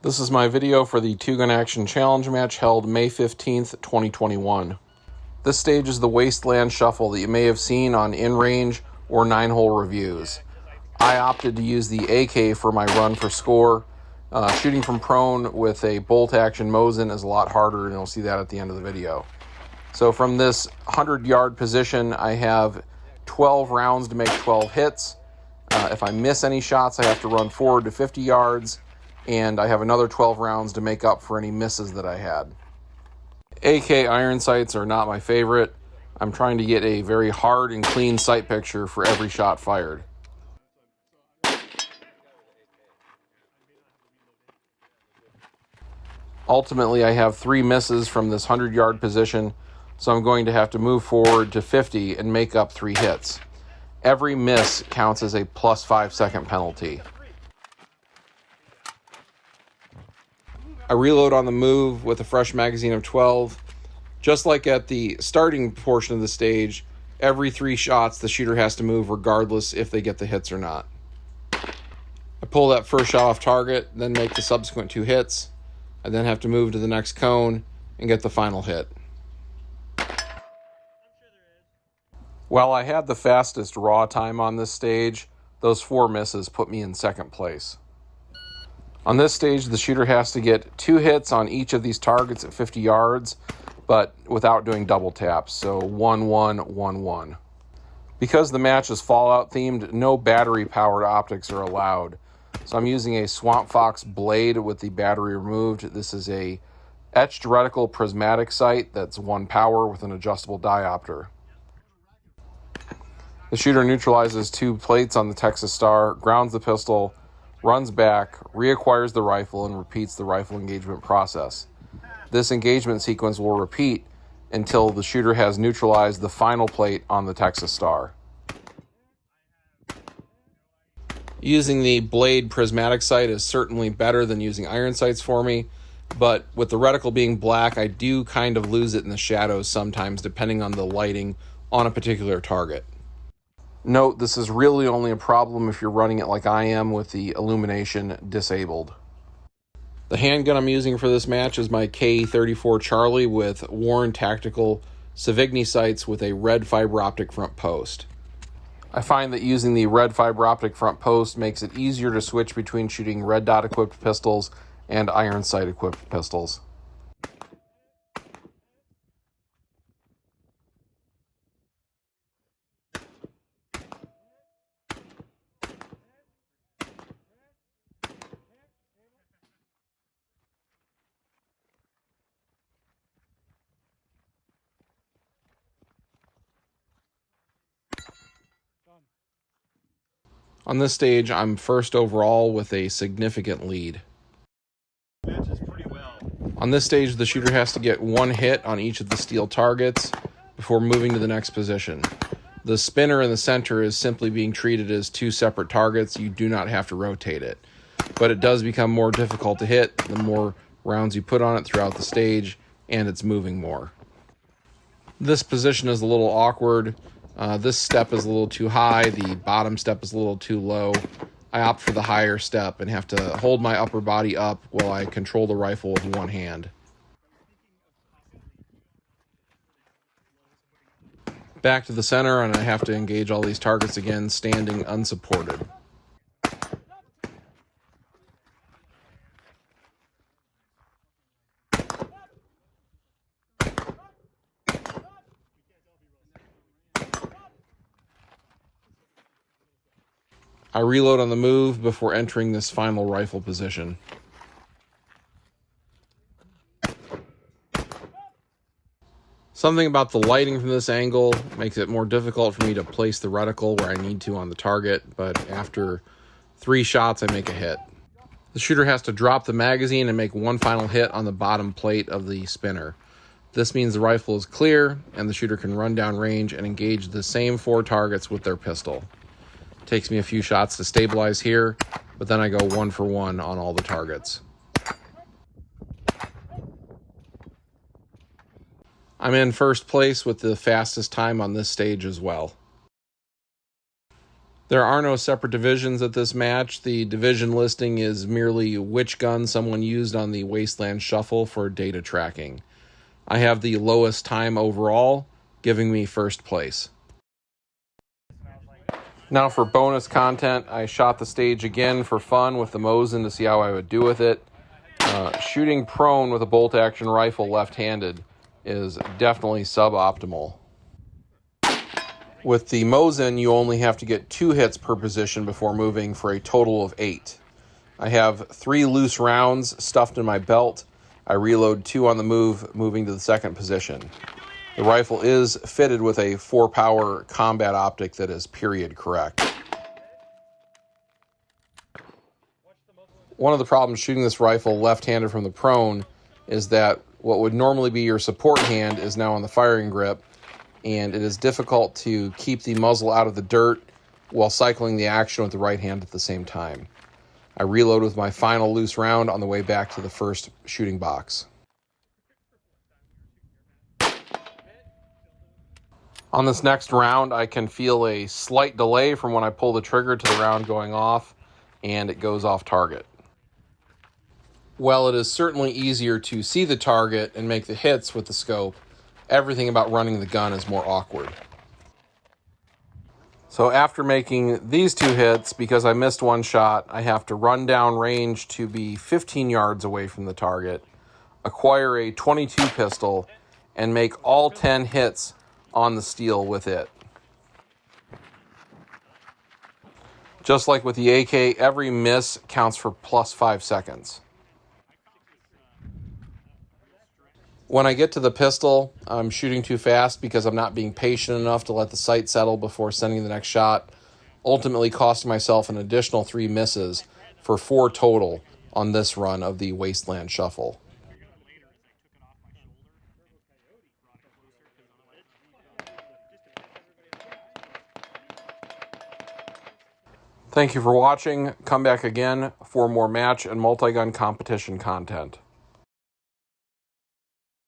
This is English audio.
This is my video for the 2-Gun Action Challenge match held May 15th, 2021. This stage is the Wasteland shuffle that you may have seen on in-range or 9-hole reviews. I opted to use the AK for my run for score. Shooting from prone with a bolt-action Mosin is a lot harder, and you'll see that at the end of the video. So from this 100-yard position, I have 12 rounds to make 12 hits. If I miss any shots, I have to run forward to 50 yards. And I have another 12 rounds to make up for any misses that I had. AK iron sights are not my favorite. I'm trying to get a very hard and clean sight picture for every shot fired. Ultimately, I have 3 misses from this 100-yard position, so I'm going to have to move forward to 50 and make up 3 hits. Every miss counts as a plus 5-second penalty. I reload on the move with a fresh magazine of 12. Just like at the starting portion of the stage, every 3 shots the shooter has to move regardless if they get the hits or not. I pull that first shot off target, then make the subsequent 2 hits. I then have to move to the next cone and get the final hit. While I had the fastest raw time on this stage, those 4 misses put me in second place. On this stage, the shooter has to get 2 hits on each of these targets at 50 yards, but without doing double taps, so 1-1, 1-1. Because the match is Fallout themed, no battery-powered optics are allowed. So I'm using a Swamp Fox blade with the battery removed. This is a etched reticle prismatic sight that's 1 power with an adjustable diopter. The shooter neutralizes 2 plates on the Texas Star, grounds the pistol, runs back, reacquires the rifle, and repeats the rifle engagement process. This engagement sequence will repeat until the shooter has neutralized the final plate on the Texas Star. Using the blade prismatic sight is certainly better than using iron sights for me, but with the reticle being black, I do kind of lose it in the shadows sometimes depending on the lighting on a particular target. Note, this is really only a problem if you're running it like I am with the illumination disabled. The handgun I'm using for this match is my K34 Charlie with Warren Tactical Savigny sights with a red fiber optic front post. I find that using the red fiber optic front post makes it easier to switch between shooting red dot equipped pistols and iron sight equipped pistols. On this stage, I'm first overall with a significant lead. On this stage, the shooter has to get 1 hit on each of the steel targets before moving to the next position. The spinner in the center is simply being treated as 2 separate targets. You do not have to rotate it. But it does become more difficult to hit the more rounds you put on it throughout the stage, and it's moving more. This position is a little awkward. This step is a little too high, the bottom step is a little too low. I opt for the higher step and have to hold my upper body up while I control the rifle with 1 hand. Back to the center, and I have to engage all these targets again, standing unsupported. I reload on the move before entering this final rifle position. Something about the lighting from this angle makes it more difficult for me to place the reticle where I need to on the target, but after 3 shots, I make a hit. The shooter has to drop the magazine and make 1 final hit on the bottom plate of the spinner. This means the rifle is clear, and the shooter can run down range and engage the same 4 targets with their pistol. Takes me a few shots to stabilize here, but then I go 1 for 1 on all the targets. I'm in first place with the fastest time on this stage as well. There are no separate divisions at this match. The division listing is merely which gun someone used on the Wasteland Shuffle for data tracking. I have the lowest time overall, giving me first place. Now for bonus content, I shot the stage again for fun with the Mosin to see how I would do with it. Shooting prone with a bolt-action rifle left-handed is definitely suboptimal. With the Mosin, you only have to get 2 hits per position before moving for a total of 8. I have 3 loose rounds stuffed in my belt. I reload 2 on the move, moving to the second position. The rifle is fitted with a 4-power combat optic that is period correct. One of the problems shooting this rifle left-handed from the prone is that what would normally be your support hand is now on the firing grip, and it is difficult to keep the muzzle out of the dirt while cycling the action with the right hand at the same time. I reload with my final loose round on the way back to the first shooting box. On this next round, I can feel a slight delay from when I pull the trigger to the round going off, and it goes off target. While it is certainly easier to see the target and make the hits with the scope, everything about running the gun is more awkward. So after making these 2 hits, because I missed 1 shot, I have to run down range to be 15 yards away from the target, acquire a .22 pistol, and make all 10 hits on the steel with it. Just like with the AK, every miss counts for plus 5 seconds. When I get to the pistol, I'm shooting too fast because I'm not being patient enough to let the sight settle before sending the next shot, ultimately costing myself an additional 3 misses for 4 total on this run of the Wasteland Shuffle. Thank you for watching. Come back again for more match and multi-gun competition content.